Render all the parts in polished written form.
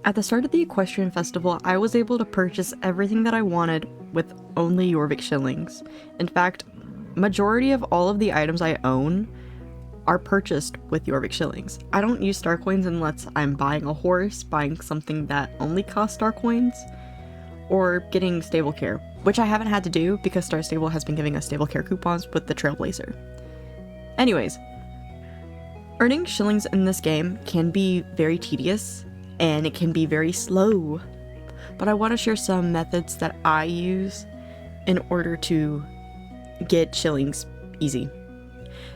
At the start of the Equestrian Festival, I was able to purchase everything that I wanted with only Jorvik shillings. In fact, majority of all of the items I own are purchased with Jorvik shillings. I don't use star coins unless I'm buying a horse, buying something that only costs star coins, or getting stable care, which I haven't had to do because Star Stable has been giving us stable care coupons with the Trailblazer. Anyways, earning shillings in this game can be very tedious and it can be very slow, but I want to share some methods that I use in order to get shillings easy.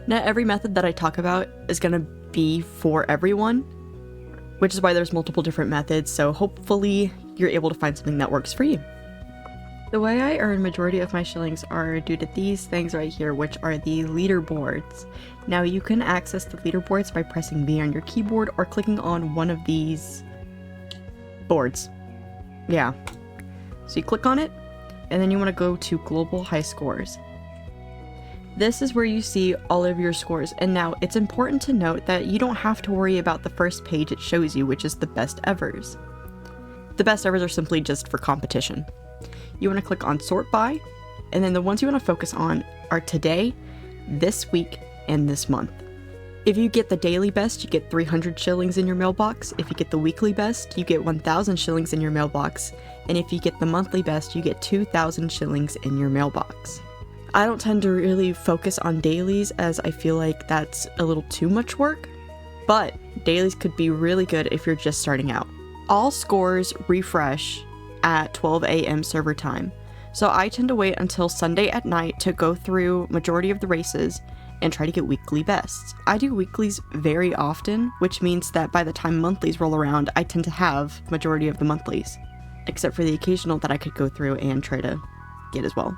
Not every method that I talk about is going to be for everyone, which is why there's multiple different methods, so hopefully you're able to find something that works for you. The way I earn majority of my shillings are due to these things right here, which are the leaderboards. Now you can access the leaderboards by pressing V on your keyboard or clicking on one of these boards. Yeah. So you click on it, and then you want to go to Global High Scores. This is where you see all of your scores, and now it's important to note that you don't have to worry about the first page it shows you, which is the best evers. The best evers are simply just for competition. You want to click on Sort By, and then the ones you want to focus on are today, this week, and this month. If you get the daily best, you get 300 shillings in your mailbox. If you get the weekly best, you get 1,000 shillings in your mailbox. And if you get the monthly best, you get 2,000 shillings in your mailbox. I don't tend to really focus on dailies as I feel like that's a little too much work, but dailies could be really good if you're just starting out. All scores refresh at 12 a.m. server time, so I tend to wait until Sunday at night to go through majority of the races and try to get weekly bests. I do weeklies very often, which means that by the time monthlies roll around, I tend to have majority of the monthlies, except for the occasional that I could go through and try to get as well.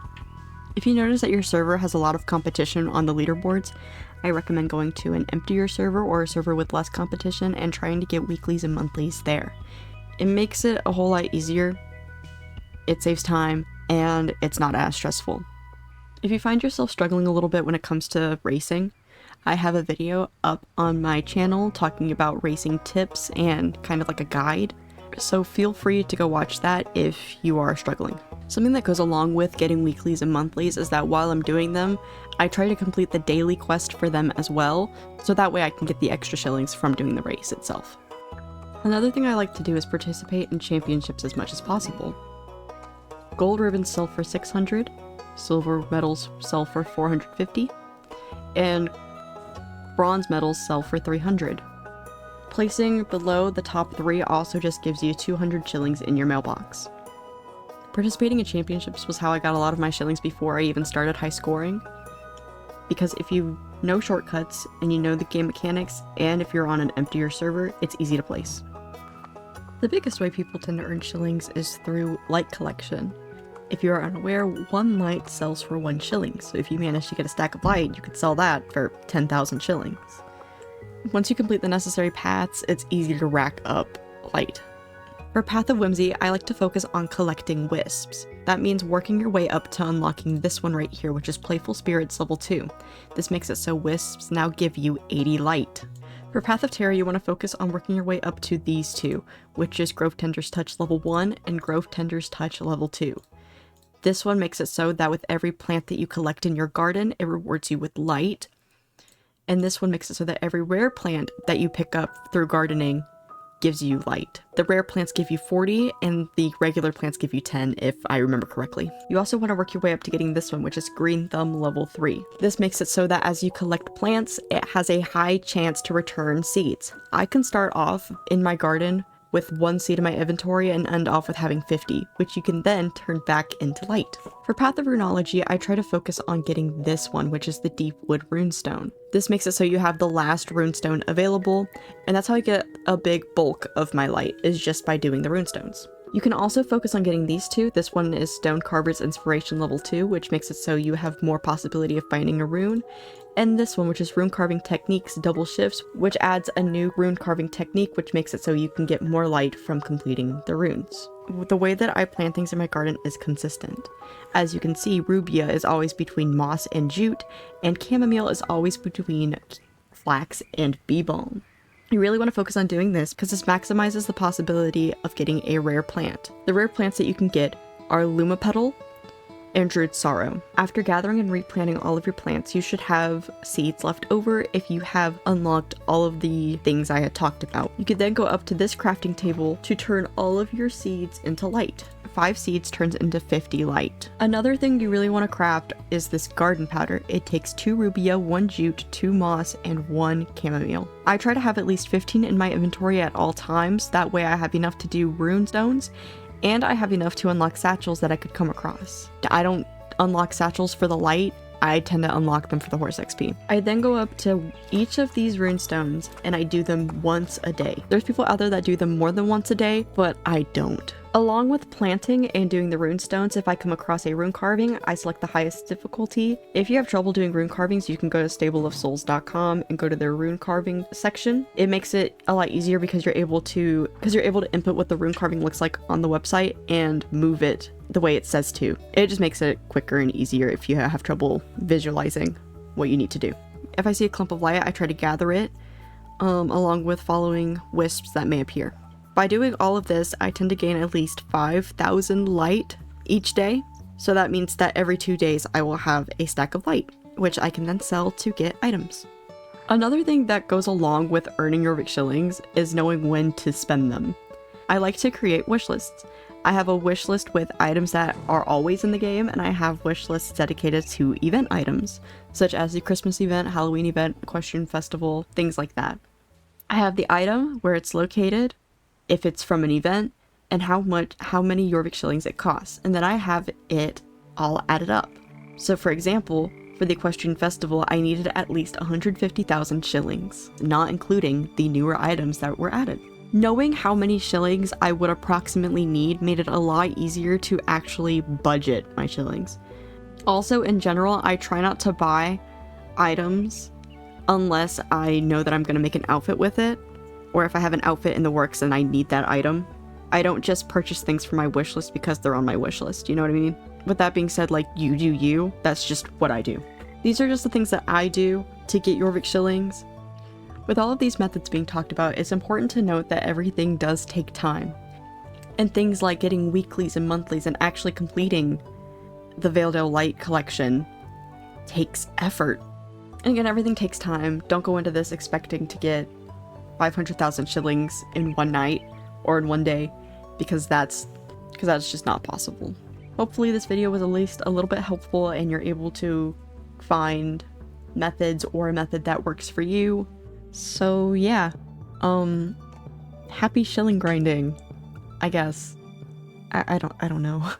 If you notice that your server has a lot of competition on the leaderboards, I recommend going to an emptier server or a server with less competition and trying to get weeklies and monthlies there. It makes it a whole lot easier, it saves time, and it's not as stressful. If you find yourself struggling a little bit when it comes to racing, I have a video up on my channel talking about racing tips and kind of like a guide, so feel free to go watch that if you are struggling. Something that goes along with getting weeklies and monthlies is that while I'm doing them, I try to complete the daily quest for them as well, so that way I can get the extra shillings from doing the race itself. Another thing I like to do is participate in championships as much as possible. Gold ribbons sell for 600, silver medals sell for 450, and bronze medals sell for 300. Placing below the top 3 also just gives you 200 shillings in your mailbox. Participating in championships was how I got a lot of my shillings before I even started high scoring, because if you know shortcuts and you know the game mechanics, and if you're on an emptier server, it's easy to place. The biggest way people tend to earn shillings is through light collection. If you are unaware, 1 light sells for 1 shilling, so if you manage to get a stack of light, you could sell that for 10,000 shillings. Once you complete the necessary paths, it's easy to rack up light. For Path of Whimsy, I like to focus on collecting wisps. That means working your way up to unlocking this one right here, which is Playful Spirits level 2. This makes it so wisps now give you 80 light. For Path of Terror, you want to focus on working your way up to these two, which is Grove Tender's Touch level 1 and Grove Tender's Touch level 2. This one makes it so that with every plant that you collect in your garden, it rewards you with light. And this one makes it so that every rare plant that you pick up through gardening gives you light. The rare plants give you 40 and the regular plants give you 10 if I remember correctly. You also want to work your way up to getting this one, which is Green Thumb level 3. This makes it so that as you collect plants, it has a high chance to return seeds. I can start off in my garden with 1 seed in my inventory and end off with having 50, which you can then turn back into light. For Path of Runology, I try to focus on getting this one, which is the Deep Wood Runestone. This makes it so you have the last runestone available, and that's how I get a big bulk of my light, is just by doing the runestones. You can also focus on getting these two. This one is Stone Carver's Inspiration level 2, which makes it so you have more possibility of finding a rune. And this one, which is Rune Carving Techniques Double Shifts, which adds a new rune carving technique, which makes it so you can get more light from completing the runes. The way that I plant things in my garden is consistent. As you can see, Rubia is always between moss and jute, and chamomile is always between flax and bee balm. You really want to focus on doing this because this maximizes the possibility of getting a rare plant. The rare plants that you can get are Luma Petal and Druid Sorrow. After gathering and replanting all of your plants, you should have seeds left over if you have unlocked all of the things I had talked about. You could then go up to this crafting table to turn all of your seeds into light. 5 seeds turns into 50 light. Another thing you really want to craft is this garden powder. It takes 2 rubia, 1 jute, 2 moss, and 1 chamomile. I try to have at least 15 in my inventory at all times. That way I have enough to do rune stones, and I have enough to unlock satchels that I could come across. I don't unlock satchels for the light. I tend to unlock them for the horse XP. I then go up to each of these rune stones and I do them once a day. There's people out there that do them more than once a day, but I don't. Along with planting and doing the rune stones, if I come across a rune carving, I select the highest difficulty. If you have trouble doing rune carvings, you can go to stableofsouls.com and go to their rune carving section. It makes it a lot easier because you're able to input what the rune carving looks like on the website and move it the way it says to. It just makes it quicker and easier if you have trouble visualizing what you need to do. If I see a clump of light, I try to gather it, along with following wisps that may appear. By doing all of this, I tend to gain at least 5,000 light each day. So that means that every 2 days I will have a stack of light, which I can then sell to get items. Another thing that goes along with earning Jorvik shillings is knowing when to spend them. I like to create wish lists. I have a wish list with items that are always in the game, and I have wish lists dedicated to event items, such as the Christmas event, Halloween event, Equestrian Festival, things like that. I have the item, where it's located, if it's from an event, and how many Jorvik shillings it costs, and then I have it all added up. So for example, for the Equestrian Festival, I needed at least 150,000 shillings, not including the newer items that were added. Knowing how many shillings I would approximately need made it a lot easier to actually budget my shillings. Also, in general, I try not to buy items unless I know that I'm going to make an outfit with it, or if I have an outfit in the works and I need that item. I don't just purchase things from my wish list because they're on my wish list, you know what I mean? With that being said, like, you do you, that's just what I do. These are just the things that I do to get Jorvik shillings. With all of these methods being talked about, it's important to note that everything does take time. And things like getting weeklies and monthlies and actually completing the theyll light collection takes effort. And again, everything takes time. Don't go into this expecting to get 500,000 shillings in one night or in one day, because that's just not possible. Hopefully this video was at least a little bit helpful and you're able to find methods or a method that works for you. So yeah, happy shilling grinding, I guess. I don't know.